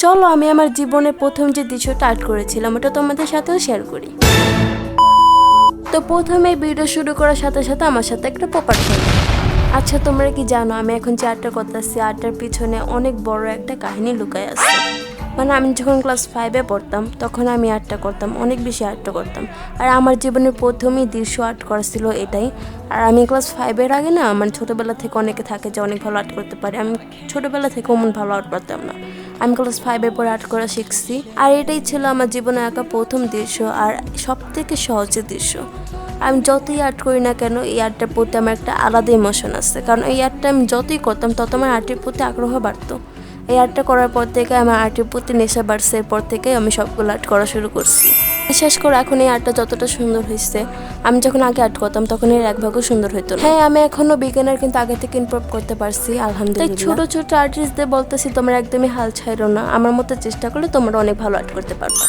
চলো আমি আমার জীবনে প্রথম যে দৃশ্যটা আর্ট করেছিলাম ওটা তোমাদের সাথেও শেয়ার করি। তো প্রথমে ভিডিও শুরু করার সাথে সাথে আমার সাথে একটা পপার ছিল। আচ্ছা তোমরা কি জানো আমি এখন যে আর্টটা করতেছি আর্টটার পিছনে অনেক বড় একটা কাহিনী লুকায় আছে। মানে আমি যখন ক্লাস 5-এ পড়তাম তখন আমি আর্টটা করতাম, অনেক বেশি আর্টটা করতাম। আর আমার জীবনের প্রথমেই দৃশ্য আর্ট করা ছিল এটাই। আর আমি ক্লাস 5-এর আগে না মানে ছোটোবেলা থেকে অনেকে থাকে যে অনেক ভালো আর্ট করতে পারে, আমি ছোটোবেলা থেকে অমন ভালো আর্ট পারতাম না। আমি ক্লাস 5-এর পরে আর্ট করা শিখছি। আর এটাই ছিল আমার জীবনে আঁকা প্রথম দৃশ্য আর সব থেকে সহজের দৃশ্য। আমি যতই আর্ট করি না কেন এই আর্টটার প্রতি আমার একটা আলাদা ইমোশন আছে, কারণ এই আর্টটা আমি যতই করতাম তত আমার আর্টের প্রতি আগ্রহ বাড়তো। এই আর্টটা করার পর থেকে আমার আর্টের প্রতি নেশা বাড়ছে, এরপর থেকে আমি সবগুলো আর্ট করা শুরু করছি। বিশেষ করে এখন এই আর্টটা যতটা সুন্দর হয়েছে আমি যখন আগে আর্ট করতাম তখন এর এক ভাগও সুন্দর হতো না। হ্যাঁ আমি এখনো বিজ্ঞানের কিন্তু আগে থেকে ইমপ্রুভ করতে পারছি আলহামদুলিল্লাহ। ছোট ছোট আর্টিস্টদের বলতেছি তোমরা একদমই হাল ছাইরো না, আমার মতো চেষ্টা করলে তোমরা অনেক ভালো আর্ট করতে পারবা।